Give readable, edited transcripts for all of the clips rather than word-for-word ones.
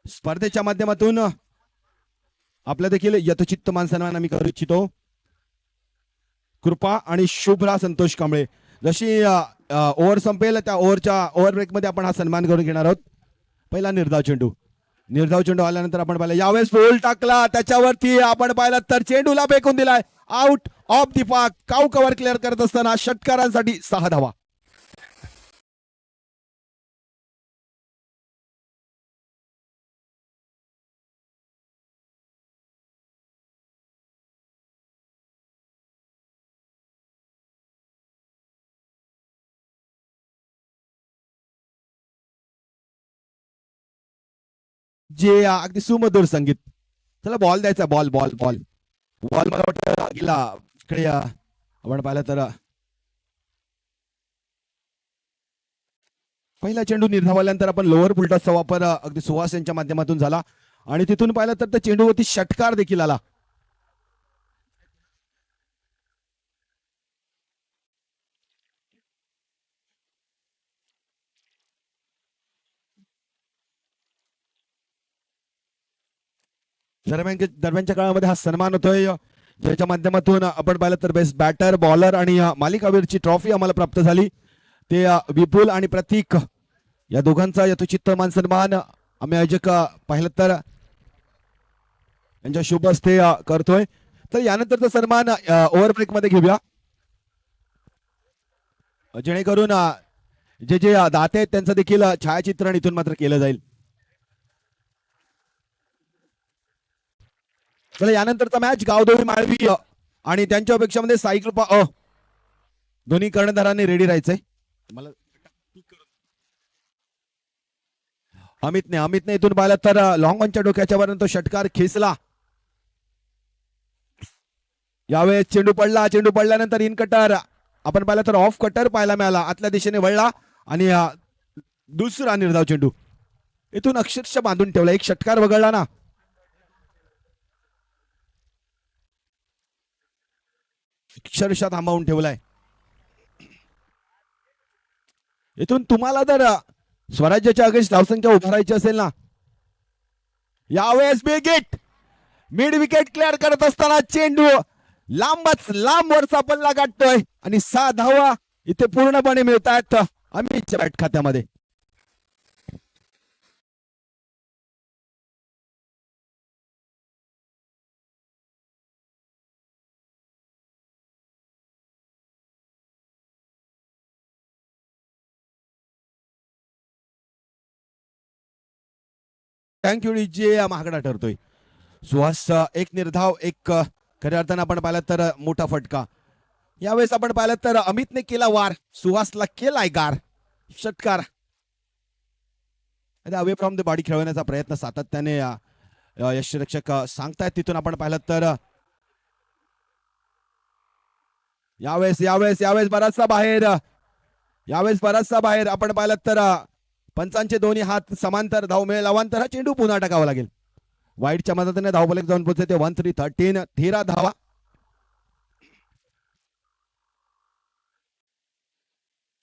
स्पर्धेच्या माध्यमातून आपल्या देखील यथोचित्त मानसन्मान आम्ही करू इच्छितो. कृपा आणि शुभ्रा संतोष कांबळे. जशी ओव्हर संपेल त्या ओव्हर ब्रेक मध्ये आपण हा सन्मान करून घेणार आहोत. पहिला निर्धाव चेंडू आल्यानंतर आपण पाहिलं यावेळेस बोल टाकला त्याच्यावरती आपण पाहिलं तर चेंडूला फेकून दिलाय. Out of the park. Cow cover clear करत असताना षटकारांसाठी 6 धावा. जे अगदी सुमधुर संगीत. चला बॉल द्यायचा. बॉल बॉल बॉल बॉल मला वाटतं गेला इकडे आपण पाहिलं तर पहिला चेंडू निर्धावल्यानंतर आपण लोअर पुलटॉसचा वापर अगदी सुहास यांच्या माध्यमातून झाला आणि तिथून पाहिलं तर त्या चेंडूवरती षटकार देखील आला. दरम्यानच्या काळामध्ये हा सन्मान होतोय ज्याच्या माध्यमातून आपण पाहिलं तर बेस्ट बॅटर बॉलर आणि मालिकावीरची ट्रॉफी आम्हाला प्राप्त झाली. ते विपुल आणि प्रतीक या दोघांचा यथोचित्त मान सन्मान आम्ही आयोजक पाहिलं तर यांच्या शुभ हस्ते करतोय. तर यानंतरचा सन्मान ओव्हर ब्रेक मध्ये घेऊया जेणेकरून जे जे दाते आहेत त्यांचं देखील छायाचित्रण इथून मात्र केलं जाईल. चला यानंतरचा मॅच गावदेवी माळवी आणि त्यांच्या अपेक्षामध्ये साई कृपा दोन्ही कर्णधारांनी रेडी राहायचंय. मला अमितने इथून पाहिलं तर लॉंग ऑनच्या डोक्याच्या वरून तो षटकार खेचला. यावेळेस चेंडू पडल्यानंतर इन कटर आपण पाहिलं तर ऑफ कटर पाहायला मिळाला. आतल्या दिशेने वळला आणि दुसरा निर्धाव चेंडू इथून अक्षरशः बांधून ठेवला. एक षटकार वगळला ना अक्षरशः थांबवून ठेवलाय. इथून तुम्हाला जर स्वराज्याच्या अगेन्स्ट धावसंख्या उभारायची असेल ना यावेळेस big hit mid wicket clear करत असताना चेंडू लांब वरचा पल्ला गाठतोय आणि 6 धावा इथे पूर्णपणे मिळतात अमितच्या बॅट खात्यामध्ये. थँक्यू जे महागडा ठरतोय. सुहास एक निर्धाव एक खऱ्या अर्थानं आपण पाहिलं तर मोठा फटका. यावेळेस आपण पाहिलं तर अमितने केला वार सुहासला केलाय गार. षटकार अवे फ्रॉम द बॉडी खेळवण्याचा प्रयत्न सातत्याने यष्टीरक्षक सांगतायत. तिथून आपण पाहिलं तर यावेळेस बराचसा बाहेर आपण पाहिलं तर पंचांचे दोन्ही हात समांतर धाव मिळेल. अवांतर हा चेंडू पुन्हा टाकावा लागेल. वाईटच्या मदतीने धावफलक जाऊन पोहोचते ते 13 13 धावा.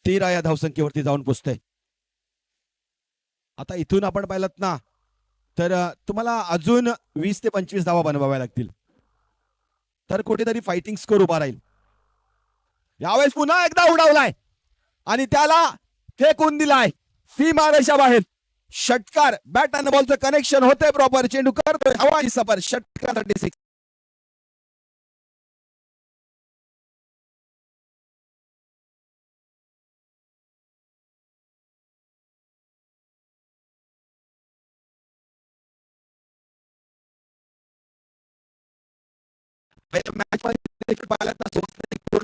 तेरा या धावसंख्येवरती जाऊन पोहोचते. आता इथून आपण पाहिलं ना तर तुम्हाला अजून 20 ते 25 धावा बनवाव्या लागतील तर कुठेतरी फायटिंग स्कोर उभा राहील. यावेळेस पुन्हा एकदा उडावलाय आणि त्याला फेकून दिलाय सीमा रेषा बाहेर. षटकार बॅट आणि बॉलचं कनेक्शन होते प्रॉपर. चेंडू करतोय हवाई सफर. षटकार 36.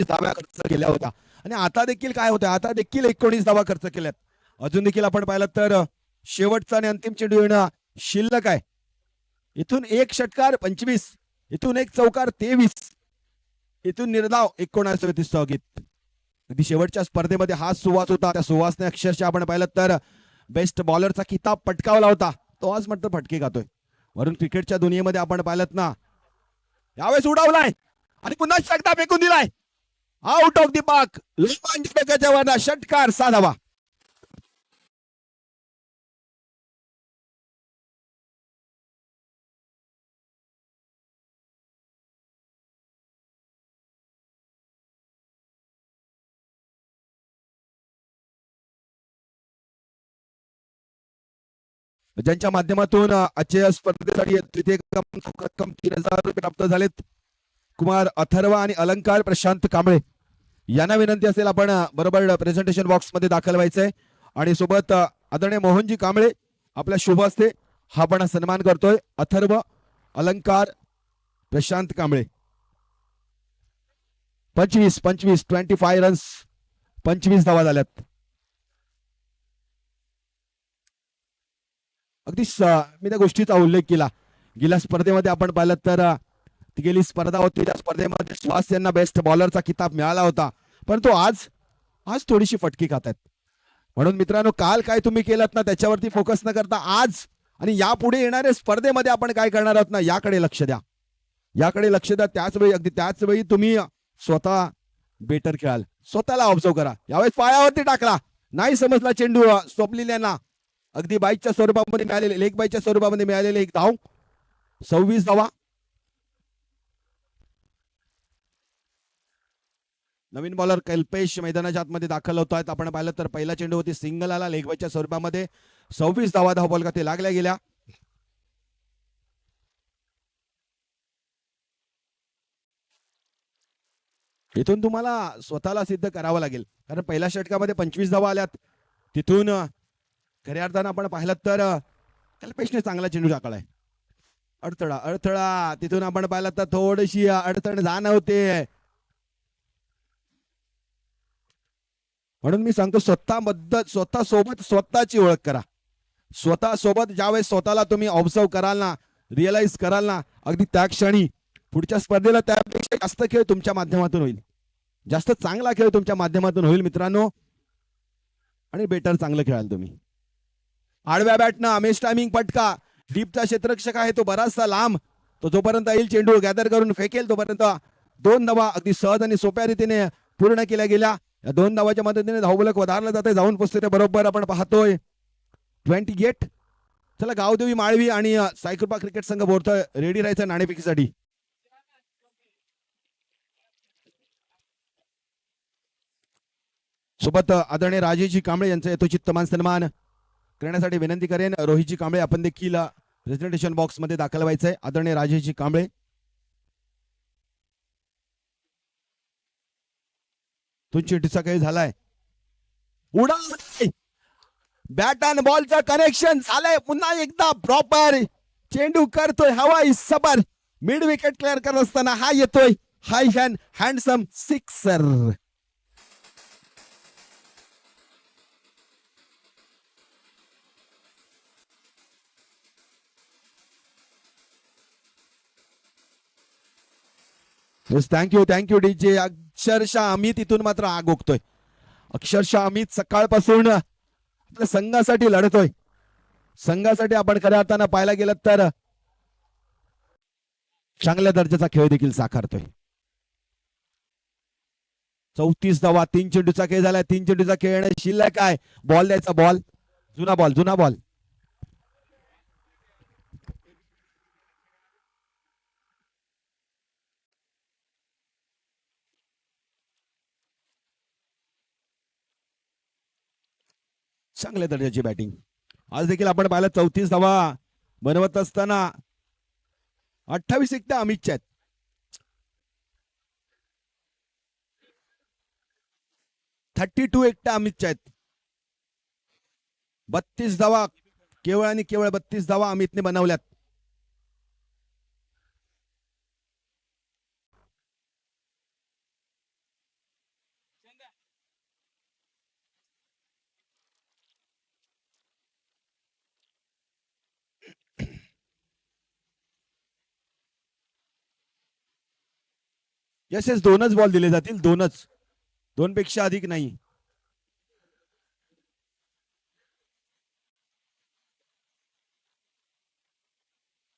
धावा खर्च केल्या होत्या आणि आता देखील काय होतं आता देखील 19 धावा खर्च केल्यात. अजून देखील आपण पाहिलं तर शेवटचा आणि अंतिम चेंडू येणं शिल्लक आहे. इथून एक षटकार 25 इथून एक चौकार 23 इथून निर्धाव 19 स्थगित. अगदी शेवटच्या स्पर्धेमध्ये हा सुवास होता. त्या सुवासने अक्षरशः आपण पाहिलं तर बेस्ट बॉलरचा किताब पटकावला होता. तो आज म्हटलं फटके खातोय. वरून क्रिकेटच्या दुनियेमध्ये आपण पाहिलं ना यावेळेस उडावलाय आणि पुन्हा षटकार फेकून दिलाय. Out of the park. षटकार 6 धावा. ज्यांच्या माध्यमातून आजच्या स्पर्धेसाठी तृतीय रक्कम 3000 रुपये प्राप्त झालेत. कुमार अथर्व आणि अलंकार प्रशांत कांबळे यांना विनंती असेल आपण बरोबर प्रेझेंटेशन बॉक्स मध्ये दाखल व्हायचंय आणि सोबत आदरणीय मोहनजी कांबळे आपल्या शुभ हस्ते हा पण सन्मान करतोय. अथर्व, अलंकार, प्रशांत कांबळे 25 रन्स 25 धावा झाल्यात. अगदी मी त्या गोष्टीचा उल्लेख केला. गेल्या स्पर्धेमध्ये आपण पाहिलं तर ती गेली स्पर्धा होती, त्या स्पर्धेमध्ये सुहास यांना बेस्ट बॉलरचा किताब मिळाला होता, परंतु आज थोडीशी फटकी खात आहेत. म्हणून मित्रांनो, काल काय तुम्ही केलं ना त्याच्यावरती फोकस न करता आज आणि यापुढे येणाऱ्या स्पर्धेमध्ये आपण काय करणार आहोत ना याकडे लक्ष द्या. याकडे लक्ष द्या. त्याच वेळी तुम्ही स्वतः बेटर खेळाल. स्वतःला ऑब्झर्व करा. यावेळेस पायावरती टाकला, नाही समजला चेंडू स्वप्नील अगदी बाईकच्या स्वरूपामध्ये मिळालेले, लेग बाईकच्या स्वरूपामध्ये मिळालेले एक धाव. 26 धावा. नवीन बॉलर कल्पेश मैदानाच्या आतमध्ये दाखल होत आहेत. आपण पाहिलं तर पहिला चेंडू होती, सिंगल आला लेग बाईकच्या स्वरूपामध्ये. 26 धावा धावबॉल खाते लागल्या गेल्या. इथून तुम्हाला स्वतःला सिद्ध करावं लागेल, कारण पहिल्या षटकामध्ये 25 धावा आल्यात. तिथून खऱ्या अर्थानं आपण पाहिलं तर कल्पेशने चांगला चेंडू टाकलाय. अडथळा तिथून आपण पाहिलं तर थोडीशी अडचण जाणवते. म्हणून मी सांगतो, स्वतः सोबत स्वतःची ओळख करा. स्वतः सोबत ज्यावेळेस स्वतःला तुम्ही ऑब्झर्व कराल ना, रिअलाइज कराल ना, अगदी त्या क्षणी पुढच्या स्पर्धेला त्यापेक्षा जास्त खेळ तुमच्या माध्यमातून होईल, जास्त चांगला खेळ तुमच्या माध्यमातून होईल मित्रांनो, आणि बेटर चांगलं खेळाल तुम्ही. आडव्या बॅटनं अमेश टायमिंग पटका. डीपचा क्षेत्ररक्षक आहे तो बराचसा लांब, तो जोपर्यंत येईल चेंडू गॅदर करून फेकेल तोपर्यंत 2 धावा अगदी सहज आणि सोप्या रीतीने पूर्ण केल्या गेल्या. या 2 धावाच्या मदतीने धावफलक वधारला जाते. जाऊन पोचते बरोबर आपण पाहतोय 28. चला, गावदेवी माळवी आणि सायकृपा क्रिकेट संघ बोलतोय रेडी राहायचं नाणेफेकीसाठी. सोबत आदरणीय राजेशजी कांबळे यांचा यथोचित मान सन्मान करण्यासाठी विनंती करेन. रोहितजी कांबळे आपण देखील प्रेझेंटेशन बॉक्स मध्ये दाखल व्हायचंय. आदरणीय राजेशजी कांबळे. चेंडूचा काही झालाय, उडा बॅट अँड बॉलचं कनेक्शन झालंय. पुन्हा एकदा प्रॉपर चेंडू करतोय हवाई सबर. मिड विकेट क्लिअर करत असताना हा येतोय हाय हँडसम सिक्सर. Thank you DJ. अक्षरशः अमित इथून मात्र आग ओकतोय. अक्षरशः अमित सकाळपासून आपल्या संघासाठी लढतोय. संघासाठी आपण खऱ्या अर्थानं पाहायला गेलं तर चांगल्या दर्जाचा खेळ देखील साकारतोय. 34 धावा. 3 चेंडूचा खेळ झालाय. 3 चेंडूचा खेळ शिल्लक आहे. बॉल द्यायचा. बॉल जुना बॉल. चांगल्या दर्जाची बॅटिंग आज देखील आपण पाहिलं. 34 धावा बनवत असताना 28 एकट्या अमितच्या आहेत. 32 एकट्या अमितच्या आहेत. 32 धावा केवळ आणि केवळ 32 धावा अमितने बनवल्यात. यस 2च बॉल दिले जातील. 2 पेक्षा अधिक नाही.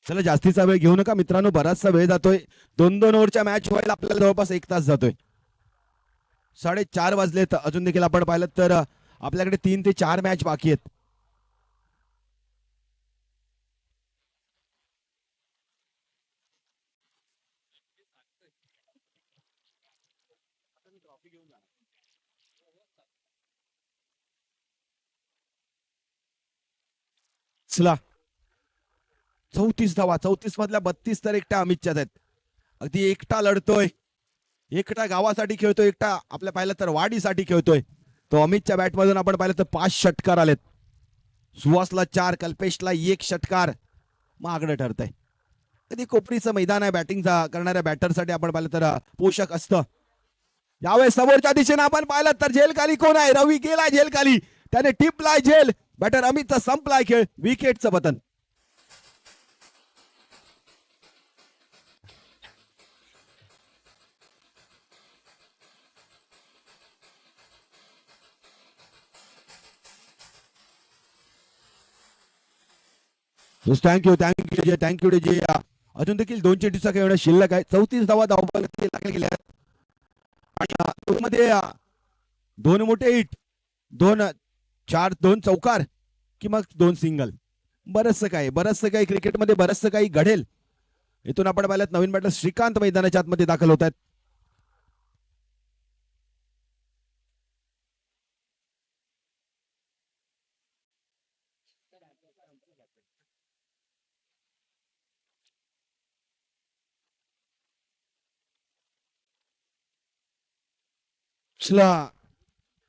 चला, जास्तीचा वेळ घेऊ नका मित्रांनो, बराचसा वेळ जातोय. 2 ओव्हरच्या मॅच व्हायला आपल्याला जवळपास 1 तास जातोय. 4:30 वाजलेत. अजून देखील आपण पाहिलं तर आपल्याकडे 3 ते 4 मॅच बाकी आहेत. चला 34 धावा, 34 मधल्या 32 तर एकट्या अमितच्याच आहेत. अगदी एकटा लढतोय, एकटा गावासाठी खेळतोय, एकटा आपल्या पाहिलं तर वाडीसाठी खेळतोय. तो अमितच्या बॅट मधून आपण पाहिलं तर 5 षटकार आलेत. सुहासला 4, कल्पेशला 1 षटकार. महागडं ठरतंय. कधी कोपरीचं मैदान आहे बॅटिंगचा करणाऱ्या बॅटरसाठी आपण पाहिलं तर पोषक असतं. यावेळेस समोरच्या दिशेने आपण पाहिलं तर झेल खाली कोण आहे? रवी गेला झेल खाली, त्याने टिपलाय झेल. बॅटर अमितचा संपलाय खेळ. विकेटचं पतन. थँक्यू थँक्यू जे अजून देखील 2 चेंडूचा खेळ शिल्लक आहे. 34 धावा लागल्या गेल्या आणि मध्ये 2 मोठे हिट, 2 चौकार कि मग 2 सिंगल. बरचसं काही क्रिकेटमध्ये बरचसं काही घडेल. इथून आपण पाहिलं नवीन बॅटर श्रीकांत मैदानाच्या आतमध्ये दाखल होत आहेत.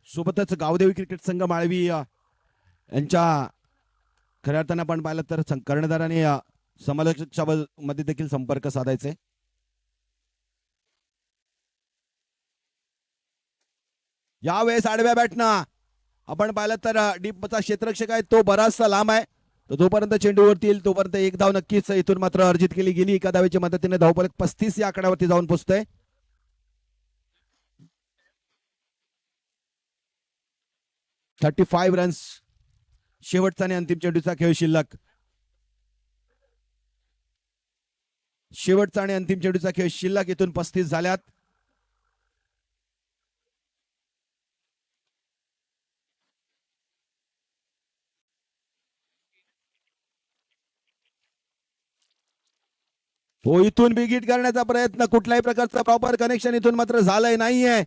सोबतच गावदेवी क्रिकेट संघ माळवी यांच्या खऱ्या अर्थानं आपण पाहिलं तर कर्णधाराने समालोचकाच्या मध्ये देखील संपर्क साधायचे. यावेळेस आडव्या बॅटना आपण पाहिलं तर डीपचा क्षेत्ररक्षक आहे तो बराचसा लांब आहे. तो जोपर्यंत चेंडूवरती येईल तोपर्यंत 1 धाव नक्कीच इथून मात्र अर्जित केली गेली. एका धावेच्या मदतीने धावफलक 35 या आकड्यावरती जाऊन पोहोचतोय. 35 रन्स. शेवटचा आणि अंतिम चेंडूचा खेळ शिल्लक. शेवटचा आणि अंतिम चेंडूचा खेळ शिल्लक. इथून 35 झाल्यात. हो, इथून बिगिट करण्याचा प्रयत्न, कुठल्याही प्रकारचा प्रॉपर कनेक्शन इथून मात्र झालंय नाहीये.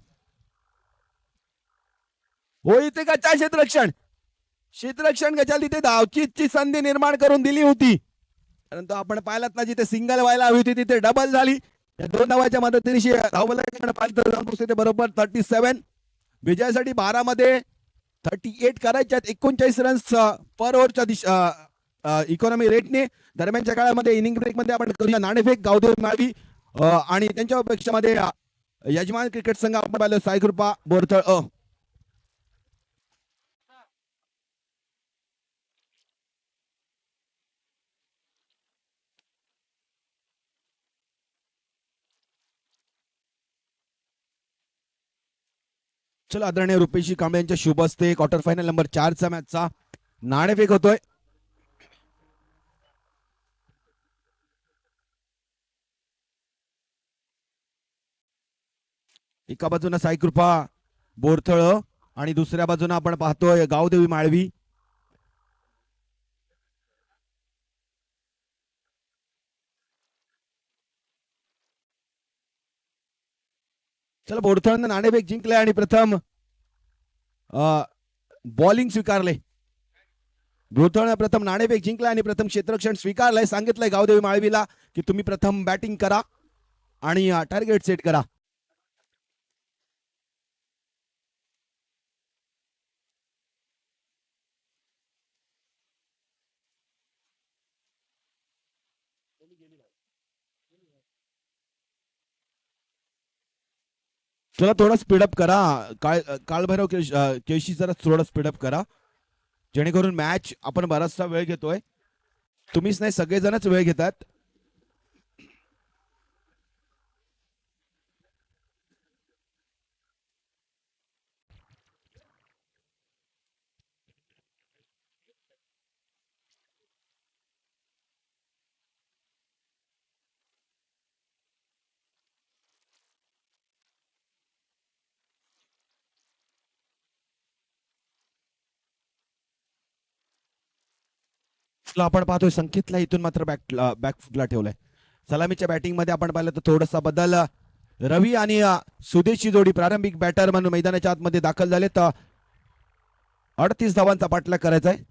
हो, इथे गचा क्षेत्ररक्षण गचाल तिथे धावचीची संधी निर्माण करून दिली होती, परंतु आपण पाहिलात ना जिथे सिंगल व्हायला हवी होती तिथे डबल झाली. या 2 धावाच्या मदतीने धावफलक बरोबर 37. विजयासाठी 12 मध्ये 38 करायच्यात. 39 रन्स पर ओव्हरच्या इकॉनॉमी रेटने. दरम्यानच्या काळामध्ये इनिंग ब्रेक मध्ये आपण करूया नाणेफेक. गावदेवी माळवी आणि त्यांच्या अपेक्षा मध्ये यजमान क्रिकेट संघ आपण पाहिलं साईकृपा बोरतळ चला आदरणीय रुपेशी कांबळे यांच्या शुभ हस्ते क्वार्टर फायनल नंबर 4चा मॅचचा नाणेफेक होतोय. एका बाजूला साईकृपा बोरथळ आणि दुसऱ्या बाजूला आपण पाहतोय गावदेवी माळवी. चला बोरथळनं नाणेफेक जिंकले आणि प्रथम बॉलिंग स्वीकारले. बोरथळनं प्रथम नाणेफेक जिंकला आणि प्रथम क्षेत्ररक्षण स्वीकारलंय. सांगितलंय गावदेवी माळवीला की तुम्ही प्रथम बॅटिंग करा आणि टार्गेट सेट करा. चला थोडा स्पीडअप करा. काळभैरव केशी जरा थोडा स्पीडअप करा जेणेकरून मॅच आपण बराचसा वेळ घेतोय. तुम्हीच नाही सगळेजणच वेळ घेतात. आपण पाहतोय संकेतला इथून मात्र बॅकफुटला ठेवलाय. सलामीच्या बॅटिंग मध्ये आपण पाहिलं तर थोडासा बदल. रवी आणि सुदेशची जोडी प्रारंभिक बॅटर म्हणून मैदानाच्या आतमध्ये दाखल झाले. तर 38 धावांचा पाठलाग करायचा आहे.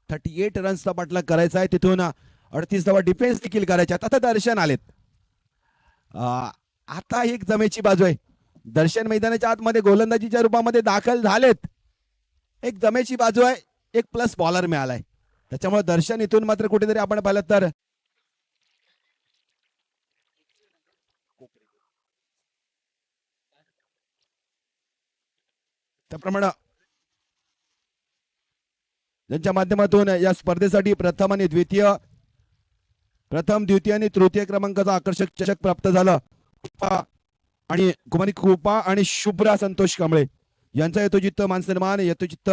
38 रन्सचा पाठलाग करायचा आहे. तिथून 38 धावा डिफेन्स देखील करायच्या. आता दर्शन आलेत. आता एक जमेची बाजू आहे. दर्शन मैदानाच्या आतमध्ये गोलंदाजीच्या रूपामध्ये दाखल झालेत. एक जमेची बाजू आहे. एक प्लस बॉलर मिळालाय. त्याच्यामुळे दर्शन इथून मात्र कुठेतरी आपण पाहिलं तर त्याप्रमाणे ज्यांच्या माध्यमातून या स्पर्धेसाठी प्रथम, द्वितीय आणि तृतीय क्रमांकाचा आकर्षक चषक प्राप्त झाला. आणि कुमारी कृपा आणि शुभ्रा संतोष कांबळे यांचा यथोचित्त मानसन्मान, यथोचित्त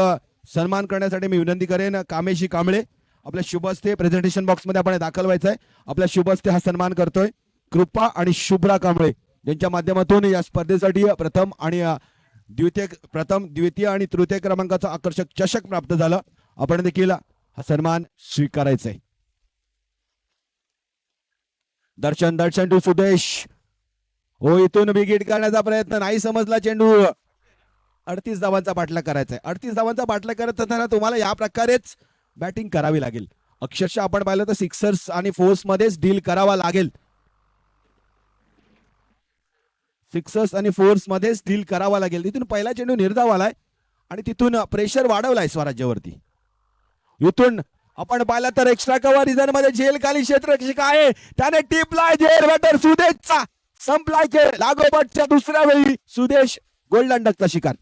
सन्मान करण्यासाठी मी विनंती करेन. कामेशी कांबळे आपल्या शुभ हस्ते प्रेझेंटेशन बॉक्स मध्ये आपण दाखल व्हायचं आहे. आपल्या शुभ हस्ते हा सन्मान करतोय. कृपा आणि शुभ्रा कांबळे यांच्या माध्यमातून या स्पर्धेसाठी प्रथम, द्वितीय आणि तृतीय क्रमांकाचा आकर्षक चषक प्राप्त झालं. आपण देखील हा सन्मान स्वीकारायचा आहे. दर्शन टू सुदेश. हो, इथून विकेट करण्याचा प्रयत्न नाही, समजला चेंडू. 38 धावांचा पाठलाग करायचा आहे. 38 धावांचा पाठलाग करत असताना तुम्हाला या प्रकारेच बॅटिंग करावी लागेल. अक्षरशः आपण पाहिलं तर सिक्सर्स आणि फोर्स मध्येच डील करावा लागेल. तिथून पहिला चेंडू निर्धाव आलाय आणि तिथून प्रेशर वाढवलाय स्वराज्यावरती. इथून आपण पाहिलं तर एक्स्ट्रा कव्हर रिझन मध्ये झेल खाली क्षेत्ररक्षक आहे, त्याने टिपलाय झेल बॅटर सुदेशचा. संपलाय खेळ. लागोपाठच्या दुसऱ्या वेळी सुदेश गोल्डन डकचा शिकार.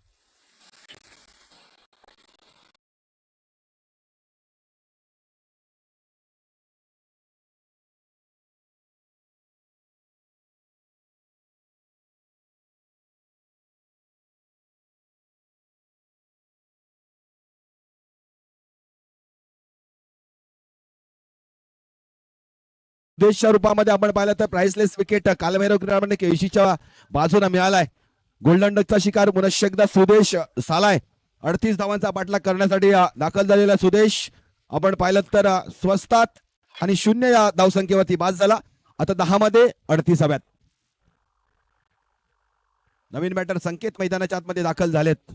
देशच्या रूपामध्ये आपण पाहिलं तर प्राइसलेस विकेट कालभैरव क्रीडामध्ये केशीच्या बाजूने मिळालाय. गोल्डन डकचा शिकार पुनश्च सुदेश सालाय. 38 धावांचा पाठलाग करण्यासाठी दाखल झालेला सुदेश आपण पाहिलं तर स्वस्तात आणि 0 या धावसंख्येवरती बाद झाला. आता 10 मध्ये 38 हव्यात. नवीन बॅटर संकेत मैदानाच्या आतमध्ये दाखल झालेत.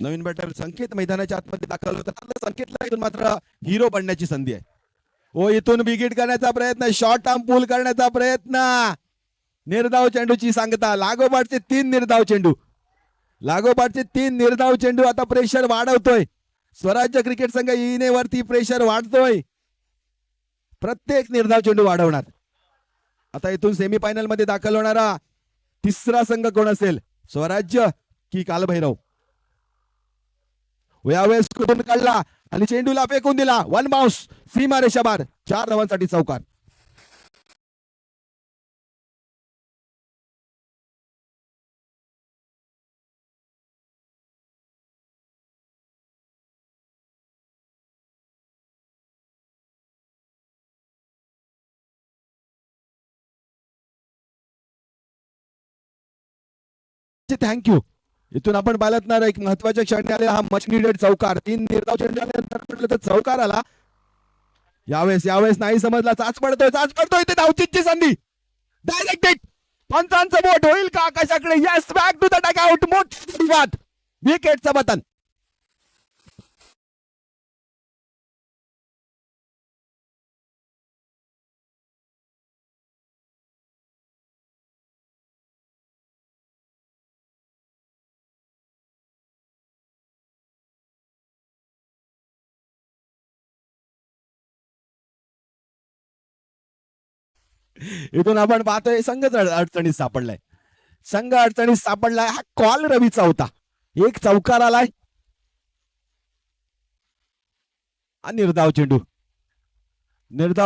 नवीन बॅटर संकेत मैदानाच्या आतमध्ये दाखल होतात. संकेतला इथून मात्र हिरो बनण्याची संधी आहे. ओ, इथून विकेट करण्याचा प्रयत्न, शॉर्ट आर्म पुल करण्याचा प्रयत्न. निर्धाव चेंडूची सांगता. लागोपाठचे 3 निर्धाव चेंडू. आता प्रेशर वाढवतोय स्वराज्य क्रिकेट संघ. वरती प्रेशर वाढतोय. प्रत्येक निर्धाव चेंडू वाढवणार. आता इथून सेमीफायनल मध्ये दाखल होणारा तिसरा संघ कोण असेल, स्वराज्य की कालभैरव? यावेळेस कुठून काढला आणि चेंडूला फेकून दिला. 1 बाउन्स, सीमा रेषाबार. 4 धावांसाठी चौकार. थँक्यू. इथून आपण पाहिलं ना, एक महत्वाच्या क्षणी आलेला हा मच निडेड चौकार. 3 निर्धाव चेंडू म्हटलं तर चौकार आला. यावेळेस नाही समजला. चाच पडतोय ते धावचीची संधी. Direct hit. पंचांचं बोट होईल का आकाशाकडे? Yes, back to the duck out. मोठा विकेटचं बटन. इथून आपण पाहतोय संघ अडचणीत सापडलाय. हा कॉल रवीचा होता. एक चौकार आलाय. निर्धाव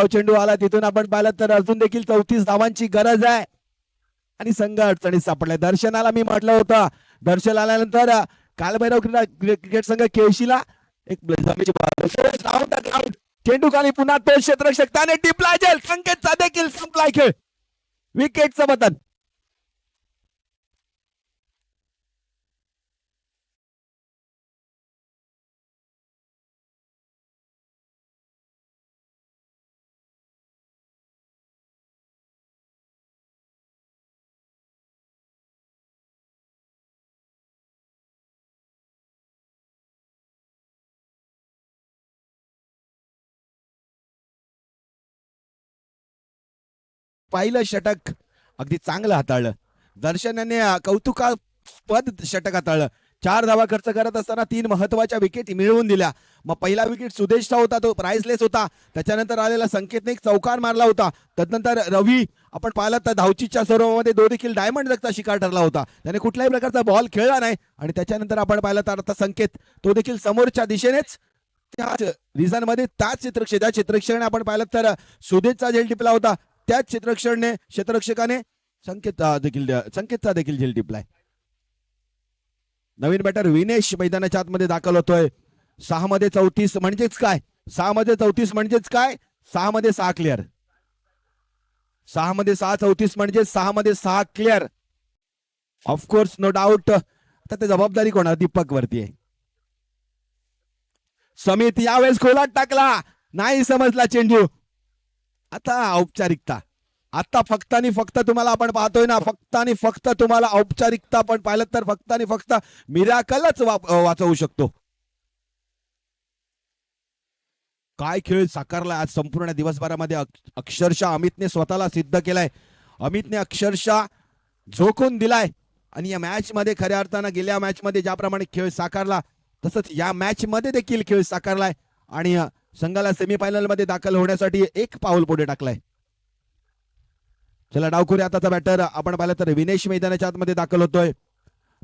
चेंडू आला. तिथून आपण पाहिलं तर अजून देखील 34 धावांची गरज आहे आणि संघ अडचणीत सापडलाय. दर्शनाला मी म्हटलं होतं, दर्शन आल्यानंतर कालभैरव क्रिकेट संघ केळशीला एक चेंडू खाली पुन्हा तो क्षेत्ररक्षक, त्याने टिपला जेल. संकेतचा देखील संपलाय खेळ. विकेटचं बटन. पहिलं षटक अगदी चांगलं हाताळलं. दर्शन यांनी कौतुकास्पद षटक हाताळलं. 4 धावा खर्च करत असताना 3 महत्वाच्या विकेट मिळवून दिल्या. मग पहिला विकेट सुदेशचा होता, तो प्राइसलेस होता. त्याच्यानंतर आलेला संकेतने एक चौकार मारला होता. तदनंतर रवी आपण पाहिलं तर धावचीच्या स्वरूपामध्ये तो देखील डायमंड जगचा शिकार ठरला होता. त्याने कुठल्याही प्रकारचा बॉल खेळला नाही. आणि त्याच्यानंतर आपण पाहिलं तर आता संकेत तो देखील समोरच्या दिशेनेच त्याच रिझन मध्ये त्याच क्षेत्रक्षणाने आपण पाहिलं तर सुदेशचा झेल टिपला होता. त्याच क्षेत्ररक्षकाने संकेतचा देखील झेल टिपलाय. नवीन बॅटर विनेश मैदानाच्या आतमध्ये दाखल होतोय. 6 मध्ये 34 म्हणजेच काय? 6 मध्ये 34 म्हणजेच काय? 6 मध्ये 6 क्लिअर. 6 मध्ये 6 34 म्हणजे 6 मध्ये 6 क्लिअर. Of course no doubt. आता ते जबाबदारी कोणा? दीपक वरती आहे. समित यावेळेस खोलात टाकला, नाही समजला चेंडू. आता औपचारिकता. आता फक्त आणि फक्त तुम्हाला आपण पाहतोय ना, फक्त आणि फक्त तुम्हाला औपचारिकता आपण पाहिलं तर फक्त आणि फक्त मिराकलच वाचवू शकतो. काय खेळ साकारला आज संपूर्ण दिवसभरामध्ये. अक्षरशः अमितने स्वतःला सिद्ध केलाय. अमितने अक्षरशः झोकून दिलाय. आणि या मॅच मध्ये खऱ्या अर्थानं गेल्या मॅच मध्ये ज्याप्रमाणे खेळ साकारला तसंच या मॅच मध्ये देखील खेळ साकारलाय. आणि संघाला सेमीफायनल मध्ये दाखल होण्यासाठी एक पाऊल पुढे टाकलाय. चला डावखुरी आताचा बॅटर आपण पाहिलं तर विनेश मैदानाच्या आतमध्ये दाखल होतोय.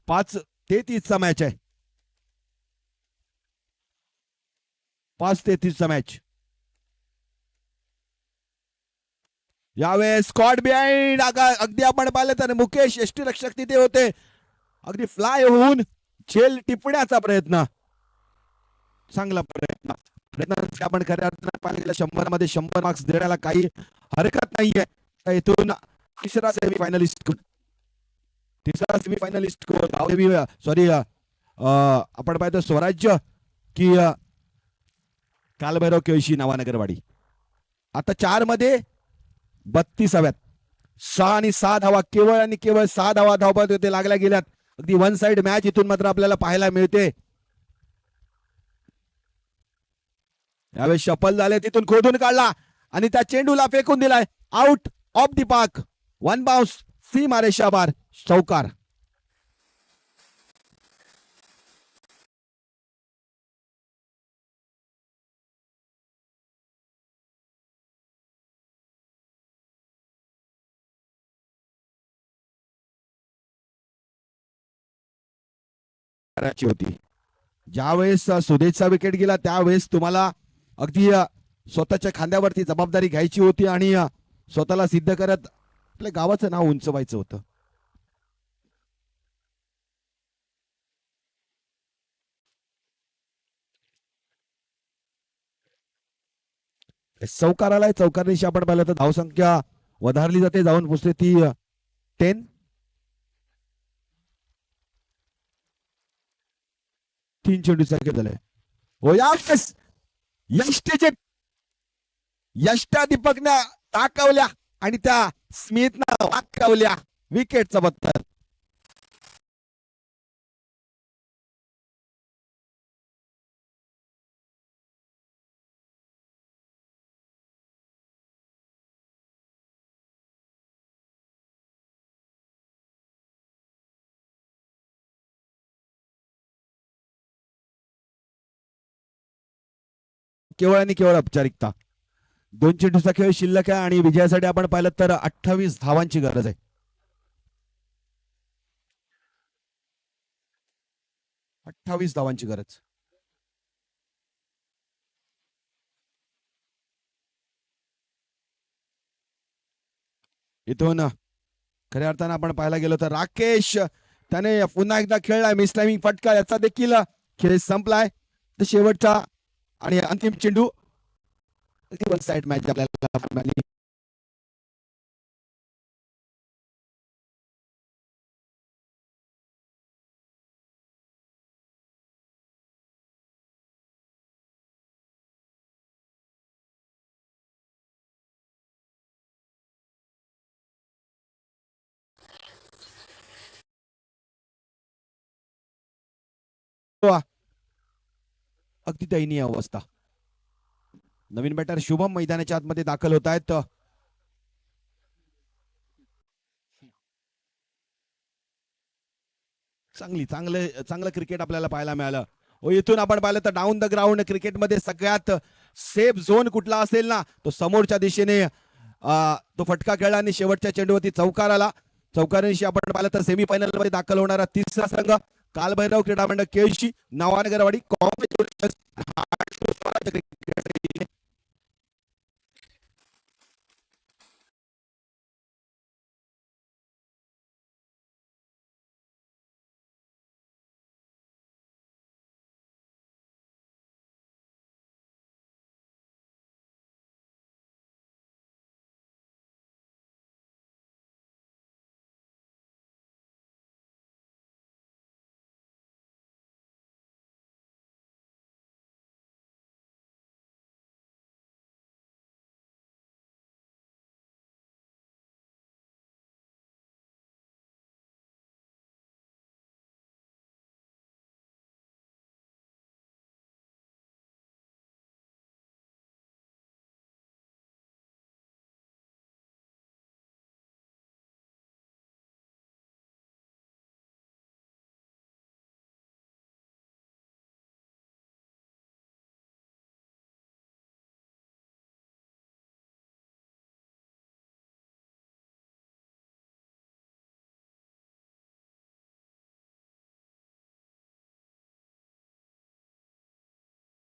5-33 मॅच आहे. 5-33 मॅच. यावेळेस स्कॉट बिहाइंड. अगदी आपण पाहिलं तर मुकेश यष्टीरक्षक तिथे होते. अगदी फ्लाय होऊन झेल टिपण्याचा प्रयत्न. चांगला प्रयत्न आपण खऱ्या अर्थानं पाहिलं. 100 मध्ये 100 मार्क्स देण्याला काही हरकत नाहीये. इथून तिसरा सेमीफायनलिस्ट सॉरी आपण पाहतो स्वराज्य की कालभैरव केळशी नवानगरवाडी. आता 4 मध्ये 32 हव्यात. 6 आणि 6 धावा केवळ आणि केवळ 6 धावा धावपळ ते लागल्या गेल्यात. अगदी वन साइड मॅच इथून मात्र आपल्याला पाहायला मिळते. यावेळेस शफल झाले, तिथून खोदून काढला आणि त्या चेंडूला फेकून दिलाय. Out of the park. 1 bounce. सीमा रेषा बार. चौकार. होती ज्यावेळेस सुदेशचा विकेट गेला त्यावेळेस तुम्हाला अगदी स्वतःच्या खांद्यावरती जबाबदारी घ्यायची होती आणि स्वतःला सिद्ध करत आपल्या गावाचं नाव उंचवायचं होतं. चौकार आलाय. चौकारनिशी आपण पाहिलं तर धावसंख्या वधारली जाते, जाऊन पुसते ती 10. 3 चेंडू संख्या झाले. हो यावेळेस यष्टा दीपकनं टाकवल्या आणि त्या स्मिथनं वाकवल्या. विकेटचा बत्तर. केवळ आणि केवळ औपचारिकता. 2 चेंडूचा खेळ शिल्लक आहे आणि विजयासाठी आपण पाहिलं तर 28 धावांची गरज आहे. 28 धावांची गरज. इथून खऱ्या अर्थानं आपण पाहायला गेलो तर राकेश त्याने पुन्हा एकदा खेळलाय. मिसलाइमिंग फटका याचा देखील खेळ संपलाय. तर शेवटचा आणि अंतिम चेंडू वन साइड मॅच आपल्याला अगदी दयनीय अवस्था. नवीन बॅटर शुभम मैदानाच्या आतमध्ये दाखल होत आहेत. चांगलं क्रिकेट आपल्याला पाहायला मिळालं. इथून आपण पाहिलं तर डाऊन द ग्राउंड क्रिकेटमध्ये सगळ्यात सेफ झोन कुठला असेल ना, तो समोरच्या दिशेने तो फटका खेळला आणि शेवटच्या चेंडूवरती चौकार आला. चौकारांशी आपण पाहिलं तर सेमीफायनल मध्ये दाखल होणारा तिसरा संघ कालभैरव क्रीडा मंडळ केळशी नवानगरवाडी. कॉंग्रॅच्युलेशन्स.